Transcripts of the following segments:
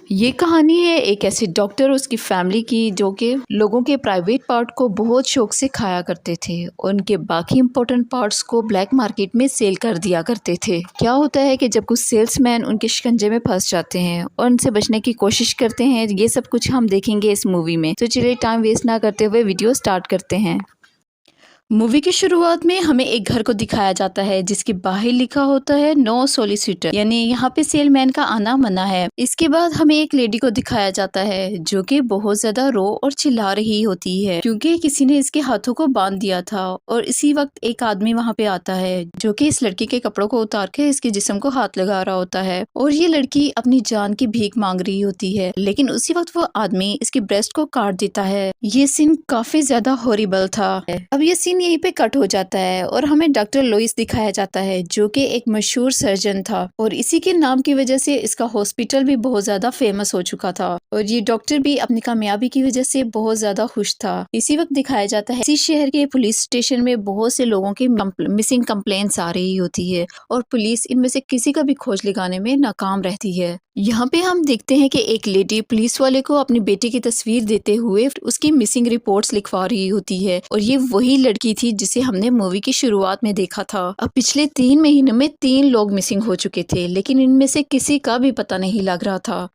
ये कहानी है एक ऐसे डॉक्टर और उसकी फैमिली की जो कि लोगों के प्राइवेट पार्ट को बहुत शौक से खाया करते थे और उनके बाकी इंपॉर्टेंट पार्ट्स को ब्लैक मार्केट में सेल कर दिया करते थे। क्या होता है कि जब कुछ सेल्समैन उनके शिकंजे में फंस जाते हैं और उनसे बचने की कोशिश करते हैं, ये सब कुछ हम देखेंगे इस मूवी में। तो चलिए टाइम वेस्ट ना करते हुए वीडियो स्टार्ट करते हैं। मूवी की शुरुआत में हमें एक घर को दिखाया जाता है जिसके बाहर लिखा होता है नो सोलिसिटर, यानी यहाँ पे सेलमैन का आना मना है। इसके बाद हमें एक लेडी को दिखाया जाता है जो कि बहुत ज्यादा रो और चिल्ला रही होती है क्योंकि किसी ने इसके हाथों को बांध दिया था। और इसी वक्त एक आदमी वहाँ पे आता है जो कि इस लड़की के कपड़ों को उतार के इसके जिस्म को हाथ लगा रहा होता है और ये लड़की अपनी जान की भीख मांग रही होती है, लेकिन उसी वक्त वो आदमी इसकी ब्रेस्ट को काट देता है। ये सीन काफी ज्यादा हॉरिबल था। अब ये सीन यहीं पे कट हो जाता है और हमें डॉक्टर लुइस दिखाया जाता है जो कि एक मशहूर सर्जन था और इसी के नाम की वजह से इसका हॉस्पिटल भी बहुत ज्यादा फेमस हो चुका था और ये डॉक्टर भी अपनी कामयाबी की वजह से बहुत ज्यादा खुश था। इसी वक्त दिखाया जाता है इसी शहर के पुलिस स्टेशन में बहुत से लोगों की मिसिंग कंप्लेंट्स आ रही होती है और पुलिस इनमें से किसी का भी खोज लगाने में नाकाम रहती है। यहाँ पे हम देखते हैं कि एक लेडी पुलिस वाले को अपनी बेटी की तस्वीर देते हुए उसकी मिसिंग रिपोर्ट्स लिखवा रही होती है और ये वही लड़की थी जिसे हमने मूवी की शुरुआत में देखा था। अब पिछले 3 महीनों में 3 लोग मिसिंग हो चुके थे, लेकिन इनमें से किसी का भी पता नहीं लग रहा था।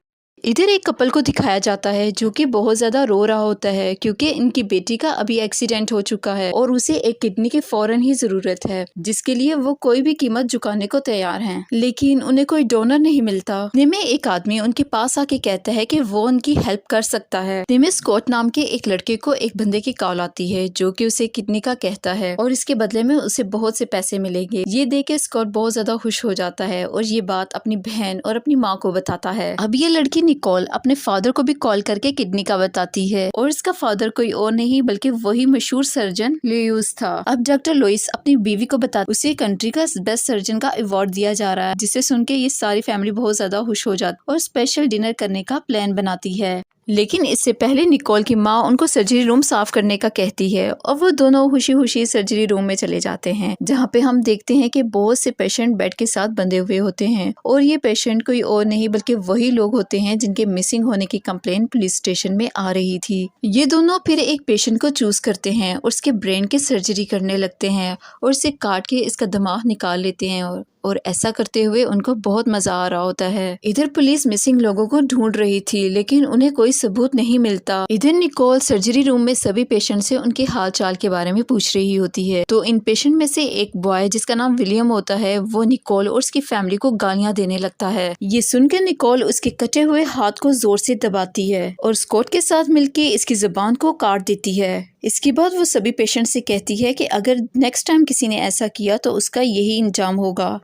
इधर एक कपल को दिखाया जाता है जो कि बहुत ज्यादा रो रहा होता है क्योंकि इनकी बेटी का अभी एक्सीडेंट हो चुका है और उसे एक किडनी की फौरन ही जरूरत है, जिसके लिए वो कोई भी कीमत चुकाने को तैयार हैं, लेकिन उन्हें कोई डोनर नहीं मिलता। में एक आदमी उनके पास आके कहता है कि वो उनकी हेल्प कर सकता है। में स्कॉट नाम के एक लड़के को एक बंदे की कॉल आती है जो कि उसे किडनी का कहता है और इसके बदले में उसे बहुत से पैसे मिलेंगे। ये देख के स्कॉट बहुत ज्यादा खुश हो जाता है और ये बात अपनी बहन और अपनी माँ को बताता है। अब ये लड़की निकोल अपने फादर को भी कॉल करके किडनी का बताती है और इसका फादर कोई और नहीं बल्कि वही मशहूर सर्जन लुइस था। अब डॉक्टर लुइस अपनी बीवी को बता उसे कंट्री का बेस्ट सर्जन का अवार्ड दिया जा रहा है, जिसे सुन के ये सारी फैमिली बहुत ज्यादा खुश हो जाती और स्पेशल डिनर करने का प्लान बनाती है। लेकिन इससे पहले निकोल की माँ उनको सर्जरी रूम साफ करने का कहती है और वो दोनों खुशी खुशी सर्जरी रूम में चले जाते हैं, जहाँ पे हम देखते हैं कि बहुत से पेशेंट बेड के साथ बंधे हुए होते हैं और ये पेशेंट कोई और नहीं बल्कि वही लोग होते हैं जिनके मिसिंग होने की कंप्लेंट पुलिस स्टेशन में आ रही थी। ये दोनों फिर एक पेशेंट को चूज करते हैं और उसके ब्रेन की सर्जरी करने लगते हैं और इसे काट के इसका दिमाग निकाल लेते हैं और ऐसा करते हुए उनको बहुत मजा आ रहा होता है। इधर पुलिस मिसिंग लोगों को ढूंढ रही थी लेकिन उन्हें कोई सबूत नहीं मिलता। इधर निकोल सर्जरी रूम में सभी पेशेंट से उनके हाल चाल के बारे में पूछ रही होती है। तो इन पेशेंट में से एक बॉय जिसका नाम विलियम होता है वो निकोल और उसकी फैमिली को गालियां देने लगता है। ये सुनकर निकोल उसके कटे हुए हाथ को जोर से दबाती है और स्कॉट के साथ मिलके इसकी जुबान को काट देती है। इसके बाद वो सभी पेशेंट से कहती है कि अगर नेक्स्ट टाइम किसी ने ऐसा किया तो उसका यही इंजाम होगा।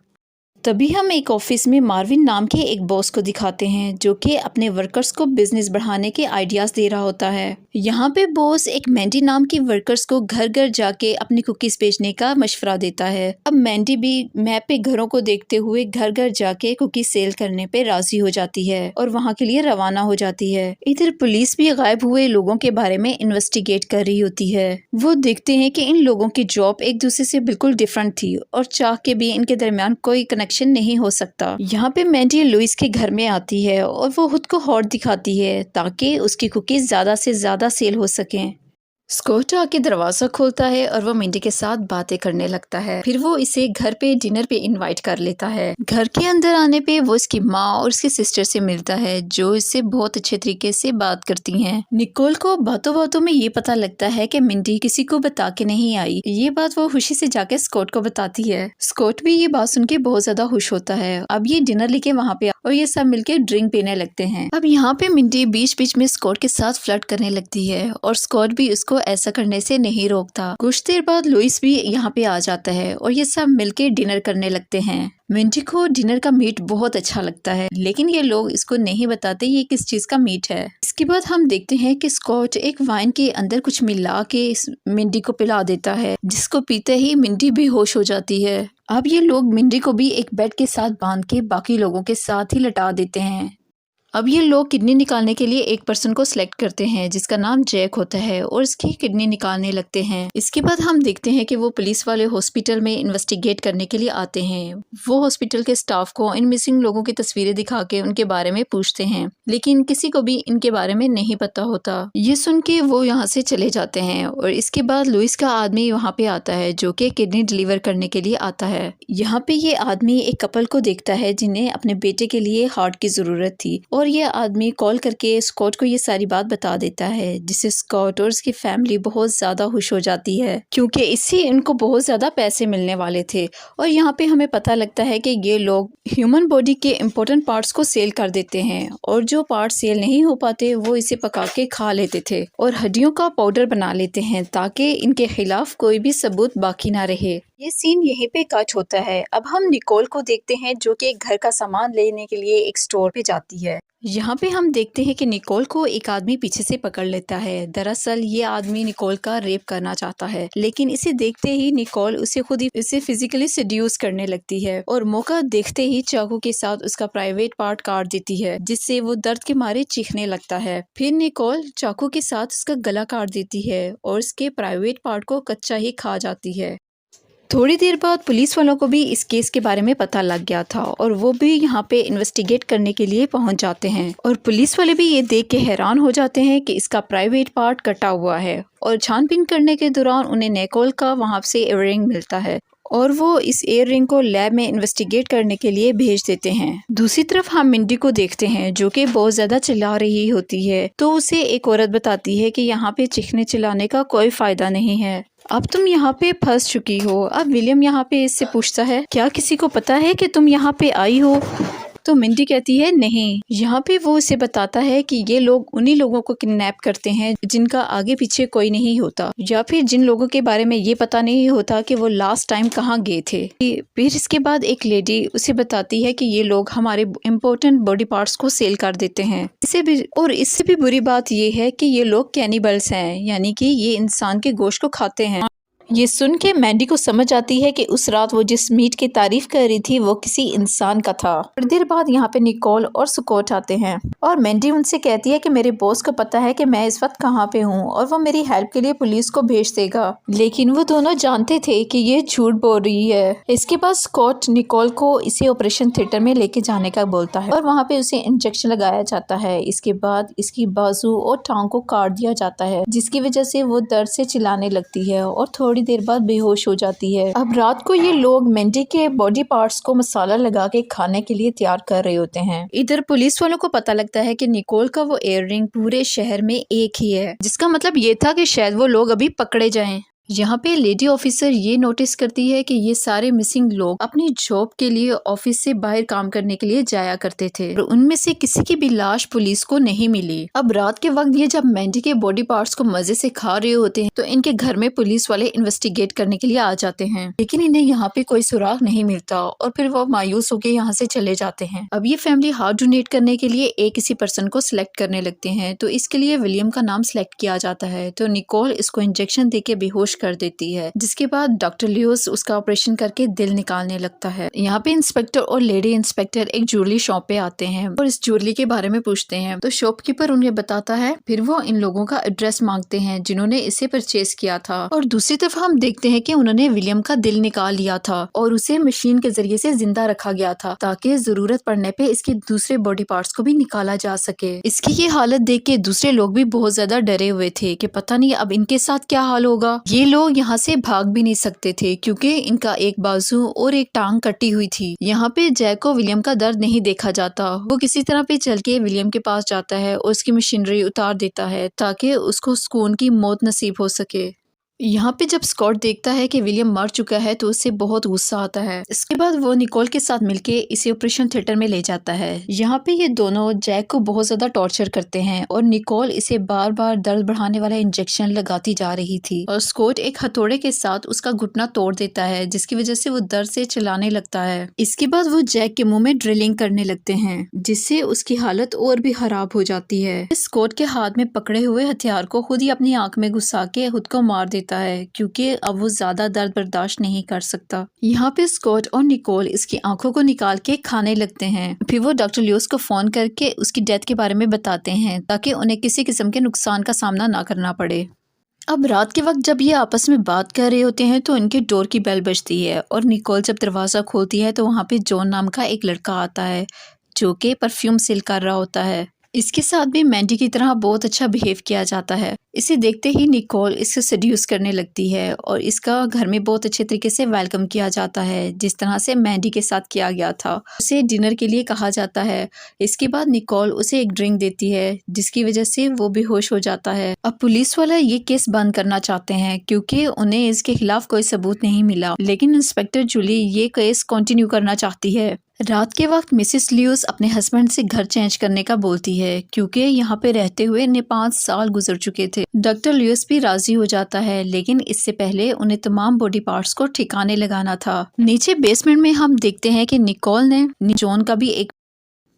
तभी हम एक ऑफिस में मार्विन नाम के एक बॉस को दिखाते हैं जो कि अपने वर्कर्स को बिजनेस बढ़ाने के आइडियाज दे रहा होता है। यहाँ पे बॉस एक मैंडी नाम की वर्कर्स को घर घर जाके अपनी कुकीज बेचने का मशवरा देता है। अब मैंडी भी मैप पे घरों को देखते हुए घर घर जाके कुकीज सेल करने पे राजी हो जाती है और वहाँ के लिए रवाना हो जाती है। इधर पुलिस भी गायब हुए लोगों के बारे में इन्वेस्टिगेट कर रही होती है। वो देखते हैं कि इन लोगों की जॉब एक दूसरे से बिल्कुल डिफरेंट थी और चाह के भी इनके दरमियान कोई कनेक्शन नहीं हो सकता। यहाँ पे मैंडी लुइस के घर में आती है और वो खुद को हॉट दिखाती है ताकि उसकी कुकीज ज्यादा से ज्यादा सेल हो सकें। स्कॉट आके दरवाजा खोलता है और वो मिंडी के साथ बातें करने लगता है। फिर वो इसे घर पे डिनर पे इनवाइट कर लेता है। घर के अंदर आने पे वो इसकी माँ और उसकी सिस्टर से मिलता है जो इससे बहुत अच्छे तरीके से बात करती हैं। निकोल को बातों बातों में ये पता लगता है कि मिंडी किसी को बता के नहीं आई। ये बात वो खुशी से जाके स्कॉट को बताती है। स्कॉट भी ये बात सुन के बहुत ज्यादा खुश होता है। अब ये डिनर लेके वहाँ पे और ये सब मिलके ड्रिंक पीने लगते हैं। अब यहाँ पे मिंडी बीच बीच में स्कॉट के साथ फ्लर्ट करने लगती है और स्कॉट भी उसको ऐसा करने से नहीं रोकता। कुछ देर बाद लुइस भी यहाँ पे आ जाता है और ये सब मिलके डिनर करने लगते हैं। मिंडी को डिनर का मीट बहुत अच्छा लगता है लेकिन ये लोग इसको नहीं बताते ये किस चीज का मीट है। इसके बाद हम देखते हैं कि स्कॉट एक वाइन के अंदर कुछ मिला के मिंडी को पिला देता है, जिसको पीते ही मिंडी बेहोश हो जाती है। अब ये लोग मिंडी को भी एक बेड के साथ बांध के बाकी लोगों के साथ ही लटा देते हैं। अब ये लोग किडनी निकालने के लिए एक पर्सन को सिलेक्ट करते हैं जिसका नाम जैक होता है और इसकी किडनी निकालने लगते हैं। इसके बाद हम देखते हैं कि वो पुलिस वाले हॉस्पिटल में इन्वेस्टिगेट करने के लिए आते हैं। वो हॉस्पिटल के स्टाफ को इन मिसिंग लोगों की तस्वीरें दिखा के उनके बारे में पूछते हैं, लेकिन किसी को भी इनके बारे में नहीं पता होता। ये सुन के वो यहाँ से चले जाते हैं और इसके बाद लुइस का आदमी वहाँ पे आता है जो कि किडनी डिलीवर करने के लिए आता है। यहाँ पे ये आदमी एक कपल को देखता है जिन्हें अपने बेटे के लिए हार्ट की जरूरत थी और ये आदमी कॉल करके स्कॉट को ये सारी बात बता देता है, जिससे स्कॉट और उसकी फैमिली बहुत ज्यादा खुश हो जाती है क्योंकि इससे इनको बहुत ज्यादा पैसे मिलने वाले थे। और यहाँ पे हमें पता लगता है कि ये लोग ह्यूमन बॉडी के इम्पोर्टेंट पार्ट्स को सेल कर देते हैं और जो पार्ट सेल नहीं हो पाते वो इसे पका के खा लेते थे और हड्डियों का पाउडर बना लेते हैं ताकि इनके खिलाफ कोई भी सबूत बाकी ना रहे। ये सीन यहीं पे कट होता है। अब हम निकोल को देखते हैं जो कि घर का सामान लेने के लिए एक स्टोर पे जाती है। यहाँ पे हम देखते हैं कि निकोल को एक आदमी पीछे से पकड़ लेता है। दरअसल ये आदमी निकोल का रेप करना चाहता है, लेकिन इसे देखते ही निकोल उसे फिजिकली सेड्यूस करने लगती है और मौका देखते ही चाकू के साथ उसका प्राइवेट पार्ट काट देती है, जिससे वो दर्द के मारे चीखने लगता है। फिर निकोल चाकू के साथ उसका गला काट देती है और उसके प्राइवेट पार्ट को कच्चा ही खा जाती है। थोड़ी देर बाद पुलिस वालों को भी इस केस के बारे में पता लग गया था और वो भी यहाँ पे इन्वेस्टिगेट करने के लिए पहुंच जाते हैं और पुलिस वाले भी ये देख के हैरान हो जाते हैं कि इसका प्राइवेट पार्ट कटा हुआ है। और छानबीन करने के दौरान उन्हें निकोल का वहाँ से इयररिंग मिलता है और वो इस इयररिंग को लैब में इन्वेस्टिगेट करने के लिए भेज देते हैं। दूसरी तरफ हम मिंडी को देखते हैं जो कि बहुत ज्यादा चिल्ला रही होती है, तो उसे एक औरत बताती है कि यहाँ पे चीखने चिल्लाने का कोई फायदा नहीं है, अब तुम यहाँ पे फंस चुकी हो। अब विलियम यहाँ पे इससे पूछता है, क्या किसी को पता है कि तुम यहाँ पे आई हो? तो मिंडी कहती है नहीं। यहाँ पे वो उसे बताता है कि ये लोग उन्हीं लोगों को किडनैप करते हैं जिनका आगे पीछे कोई नहीं होता, या फिर जिन लोगों के बारे में ये पता नहीं होता कि वो लास्ट टाइम कहाँ गए थे। फिर इसके बाद एक लेडी उसे बताती है कि ये लोग हमारे इम्पोर्टेंट बॉडी पार्ट्स को सेल कर देते हैं। इससे भी बुरी बात ये है कि ये लोग कैनिबल्स हैं, यानी कि ये इंसान के गोश्त को खाते हैं। ये सुन के मैंडी को समझ आती है कि उस रात वो जिस मीट की तारीफ कर रही थी वो किसी इंसान का था। थोड़ी देर बाद यहाँ पे निकोल और स्कॉट आते हैं और मैंडी उनसे कहती है कि मेरे बॉस को पता है कि मैं इस वक्त कहाँ पे हूँ और वो मेरी हेल्प के लिए पुलिस को भेज देगा, लेकिन वो दोनों जानते थे कि ये झूठ बोल रही है। इसके बाद स्कॉट निकोल को इसे ऑपरेशन थिएटर में लेके जाने का बोलता है और वहाँ पे उसे इंजेक्शन लगाया जाता है। इसके बाद इसकी बाजू और टांग को काट दिया जाता है, जिसकी वजह से वो दर्द से चिल्लाने लगती है और थोड़ी देर बाद बेहोश हो जाती है। अब रात को ये लोग मैंडी के बॉडी पार्ट्स को मसाला लगा के खाने के लिए तैयार कर रहे होते हैं। इधर पुलिस वालों को पता लगता है कि निकोल का वो इयररिंग पूरे शहर में एक ही है, जिसका मतलब ये था कि शायद वो लोग अभी पकड़े जाएं। यहाँ पे लेडी ऑफिसर ये नोटिस करती है कि ये सारे मिसिंग लोग अपनी जॉब के लिए ऑफिस से बाहर काम करने के लिए जाया करते थे और उनमें से किसी की भी लाश पुलिस को नहीं मिली। अब रात के वक्त ये जब मैंडी के बॉडी पार्ट्स को मजे से खा रहे होते हैं तो इनके घर में पुलिस वाले इन्वेस्टिगेट करने के लिए आ जाते हैं, लेकिन इन्हें यहाँ पे कोई सुराग नहीं मिलता और फिर वो मायूस होकर यहाँ से चले जाते हैं। अब ये फैमिली हार्ट डोनेट करने के लिए एक किसी पर्सन को सिलेक्ट करने लगते हैं, तो इसके लिए विलियम का नाम सिलेक्ट किया जाता है। तो निकोल इसको इंजेक्शन दे के बेहोश कर देती है, जिसके बाद डॉक्टर लियोस उसका ऑपरेशन करके दिल निकालने लगता है। यहाँ पे इंस्पेक्टर और लेडी इंस्पेक्टर एक ज्वेलरी शॉप पे आते हैं और इस ज्वेलरी के बारे में पूछते हैं, तो शॉपकीपर उन्हें बताता है। फिर वो इन लोगों का एड्रेस मांगते हैं जिन्होंने इसे परचेज किया था और दूसरी तरफ हम देखते हैं कि उन्होंने विलियम का दिल निकाल लिया था और उसे मशीन के जरिए से जिंदा रखा गया था ताकि जरूरत पड़ने पे इसके दूसरे बॉडी पार्ट्स को भी निकाला जा सके। इसकी ये हालत देख के दूसरे लोग भी बहुत ज्यादा डरे हुए थे कि पता नहीं अब इनके साथ क्या हाल होगा। ये लोग यहाँ से भाग भी नहीं सकते थे क्योंकि इनका एक बाजू और एक टांग कटी हुई थी। यहाँ पे जैक को विलियम का दर्द नहीं देखा जाता, वो किसी तरह पे चल के विलियम के पास जाता है और उसकी मशीनरी उतार देता है ताकि उसको सुकून की मौत नसीब हो सके। यहाँ पे जब स्कॉट देखता है कि विलियम मर चुका है तो उसे बहुत गुस्सा आता है। इसके बाद वो निकोल के साथ मिलके इसे ऑपरेशन थिएटर में ले जाता है। यहाँ पे ये दोनों जैक को बहुत ज्यादा टॉर्चर करते हैं और निकोल इसे बार बार दर्द बढ़ाने वाला इंजेक्शन लगाती जा रही थी और स्कॉट एक हथौड़े के साथ उसका घुटना तोड़ देता है, जिसकी वजह से वो दर्द से चिल्लाने लगता है। इसके बाद वो जैक के मुंह में ड्रिलिंग करने लगते हैं, जिससे उसकी हालत और भी खराब हो जाती है। स्कॉट के हाथ में पकड़े हुए हथियार को खुद ही अपनी आंख में घुसा के खुद को मार देता देता है क्योंकि अब वो ज्यादा दर्द बर्दाश्त नहीं कर सकता। यहाँ पे स्कॉट और निकोल इसकी आंखों को निकाल के खाने लगते हैं। फिर वो डॉक्टर ल्यूइस को फोन करके उसकी डेथ के बारे में बताते हैं ताकि उन्हें किसी किस्म के नुकसान का सामना ना करना पड़े। अब रात के वक्त जब ये आपस में बात कर रहे होते हैं तो इनके डोर की बेल बजती है और निकोल जब दरवाज़ा खोलती है तो वहाँ पे जॉन नाम का एक लड़का आता है जो कि परफ्यूम सेल कर रहा होता है। इसके साथ भी मैंडी की तरह बहुत अच्छा बिहेव किया जाता है। इसे देखते ही निकोल इसे सेड्यूस करने लगती है और इसका घर में बहुत अच्छे तरीके से वेलकम किया जाता है जिस तरह से मैंडी के साथ किया गया था। उसे डिनर के लिए कहा जाता है। इसके बाद निकोल उसे एक ड्रिंक देती है जिसकी वजह से वो बेहोश हो जाता है। अब पुलिस वाला ये केस बंद करना चाहते हैं क्योंकि उन्हें इसके खिलाफ कोई सबूत नहीं मिला, लेकिन इंस्पेक्टर जूली ये केस कंटिन्यू करना चाहती है। रात के वक्त मिसेस ल्यूइस अपने हस्बैंड से घर चेंज करने का बोलती है क्योंकि यहाँ पे रहते हुए इन्हें 5 साल गुजर चुके थे। डॉक्टर ल्यूइस भी राजी हो जाता है, लेकिन इससे पहले उन्हें तमाम बॉडी पार्ट्स को ठिकाने लगाना था। नीचे बेसमेंट में हम देखते हैं कि निकोल ने जॉन का भी एक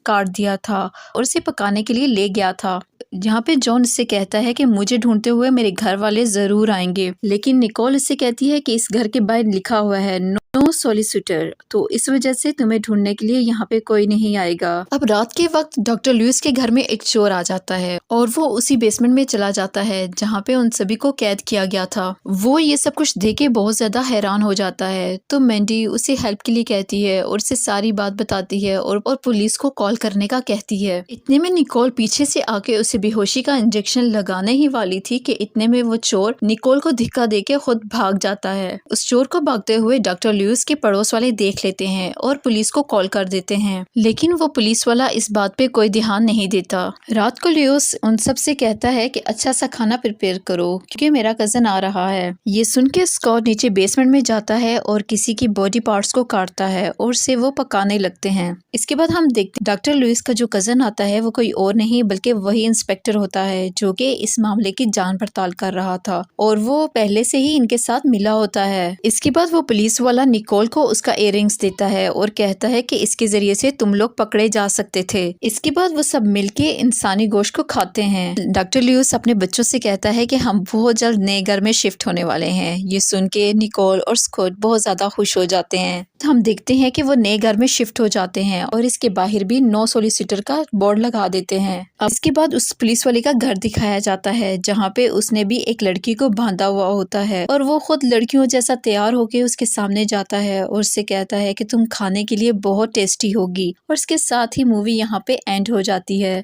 काट दिया था और उसे पकाने के लिए ले गया था। यहाँ पे जॉन इससे कहता है कि मुझे ढूंढते हुए मेरे घर वाले जरूर आएंगे, लेकिन निकोल इससे कहती है कि इस घर के बाहर लिखा हुआ है नो सॉलिसिटर, तो इस वजह से तुम्हें ढूंढने के लिए यहाँ पे कोई नहीं आएगा। अब रात के वक्त डॉक्टर ल्यूइस के घर में एक चोर आ जाता है और वो उसी बेसमेंट में चला जाता है जहाँ पे उन सभी को कैद किया गया था। वो ये सब कुछ देख के बहुत ज्यादा हैरान हो जाता है, तो मैंडी उसे हेल्प के लिए कहती है और उसे सारी बात बताती है और पुलिस को कॉल करने का कहती है। इतने में निकोल पीछे से आके उसे बेहोशी का इंजेक्शन लगाने ही वाली थी कि इतने में वो चोर निकोल को धिक्का देके खुद भाग जाता है। उस चोर को भागते हुए डॉक्टर ल्यूइस के पड़ोस वाले देख लेते हैं और पुलिस को कॉल कर देते हैं, लेकिन वो पुलिस वाला इस बात पे कोई ध्यान नहीं देता। रात को ल्यूइस उन सब से कहता है कि अच्छा सा खाना प्रिपेयर करो क्योंकि मेरा कजन आ रहा है। ये सुन के स्कॉट नीचे बेसमेंट में जाता है और किसी की बॉडी पार्ट्स को काटता है और उसे वो पकाने लगते हैं। इसके बाद हम देखते हैं डॉक्टर लुइस का जो कजन आता है वो कोई और नहीं बल्कि वही इंस्पेक्टर होता है जो कि इस मामले की जांच पड़ताल कर रहा था और वो पहले से ही इनके साथ मिला होता है। इसके बाद वो पुलिस वाला निकोल को उसका इयररिंग्स देता है और कहता है कि इसके जरिए से तुम लोग पकड़े जा सकते थे। इसके बाद वो सब मिलके इंसानी गोश्त को खाते हैं। डॉक्टर लुइस अपने बच्चों से कहता है कि हम बहुत जल्द नए घर में शिफ्ट होने वाले हैं। ये सुन के निकोल और स्कॉट बहुत ज्यादा खुश हो जाते हैं। हम देखते हैं कि वो नए घर में शिफ्ट हो जाते हैं और इसके बाहर भी नो सॉलिसिटर का बोर्ड लगा देते हैं। अब इसके बाद उस पुलिस वाले का घर दिखाया जाता है जहाँ पे उसने भी एक लड़की को बांधा हुआ होता है और वो खुद लड़कियों जैसा तैयार होके उसके सामने जाता है और उससे कहता है कि तुम खाने के लिए बहुत टेस्टी होगी और इसके साथ ही मूवी यहाँ पे एंड हो जाती है।